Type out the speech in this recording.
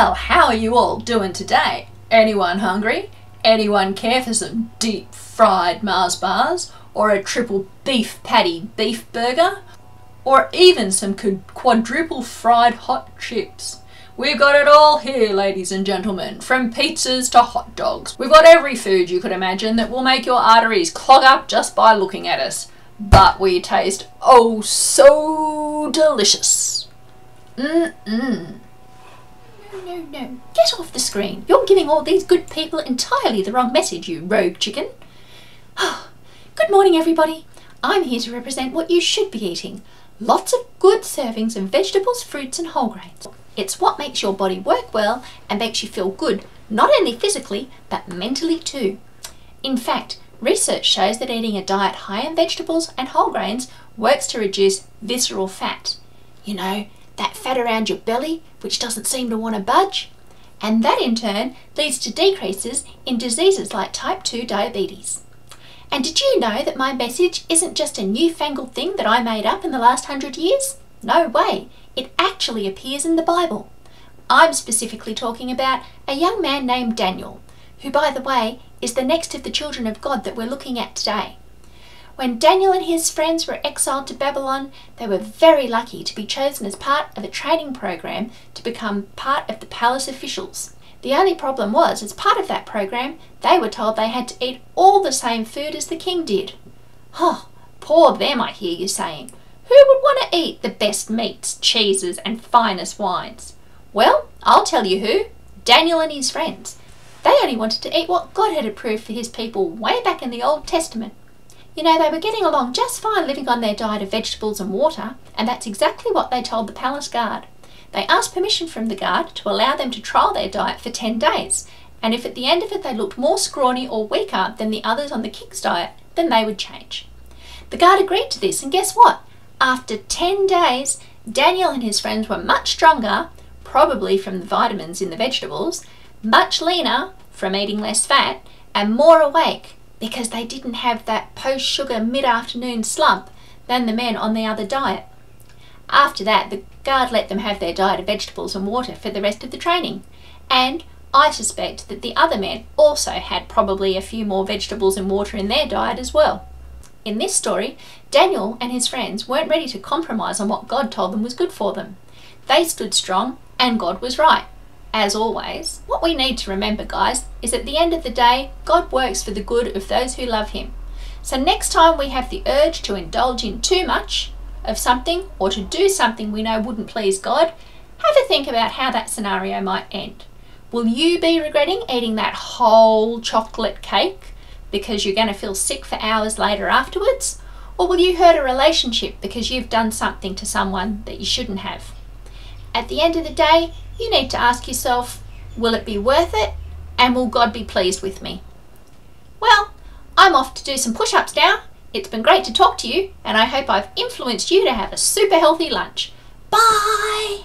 Well, how are you all doing today? Anyone hungry? Anyone care for some deep fried Mars bars? Or a triple beef patty beef burger? Or even some quadruple fried hot chips? We've got it all here, ladies and gentlemen, from pizzas to hot dogs. We've got every food you could imagine that will make your arteries clog up just by looking at us. But we taste oh so delicious. No. Get off the screen. You're giving all these good people entirely the wrong message, you rogue chicken. Good morning, everybody. I'm here to represent what you should be eating. Lots of good servings of vegetables, fruits and whole grains. It's what makes your body work well and makes you feel good, not only physically, but mentally too. In fact, research shows that eating a diet high in vegetables and whole grains works to reduce visceral fat. You know, that fat around your belly, which doesn't seem to want to budge. And that in turn leads to decreases in diseases like type 2 diabetes. And did you know that my message isn't just a newfangled thing that I made up in the last 100 years? No way. It actually appears in the Bible. I'm specifically talking about a young man named Daniel, who, by the way, is the next of the children of God that we're looking at today. When Daniel and his friends were exiled to Babylon, they were very lucky to be chosen as part of a training program to become part of the palace officials. The only problem was, as part of that program, they were told they had to eat all the same food as the king did. Oh, poor them, I hear you saying. Who would want to eat the best meats, cheeses and finest wines? Well, I'll tell you who. Daniel and his friends. They only wanted to eat what God had approved for his people way back in the Old Testament. You know, they were getting along just fine living on their diet of vegetables and water, and that's exactly what they told the palace guard. They asked permission from the guard to allow them to trial their diet for 10 days, and if at the end of it they looked more scrawny or weaker than the others on the king's diet, then they would change. The guard agreed to this, and guess what? After 10 days, Daniel and his friends were much stronger, probably from the vitamins in the vegetables, much leaner from eating less fat, and more awake because they didn't have that post-sugar mid-afternoon slump than the men on the other diet. After that, the guard let them have their diet of vegetables and water for the rest of the training, and I suspect that the other men also had probably a few more vegetables and water in their diet as well. In this story, Daniel and his friends weren't ready to compromise on what God told them was good for them. They stood strong, and God was right. As always, what we need to remember, guys, is at the end of the day, God works for the good of those who love him. So next time we have the urge to indulge in too much of something or to do something we know wouldn't please God, have a think about how that scenario might end. Will you be regretting eating that whole chocolate cake because you're going to feel sick for hours later afterwards? Or will you hurt a relationship because you've done something to someone that you shouldn't have? At the end of the day, you need to ask yourself, will it be worth it? And will God be pleased with me? Well, I'm off to do some push-ups now. It's been great to talk to you, and I hope I've influenced you to have a super healthy lunch. Bye!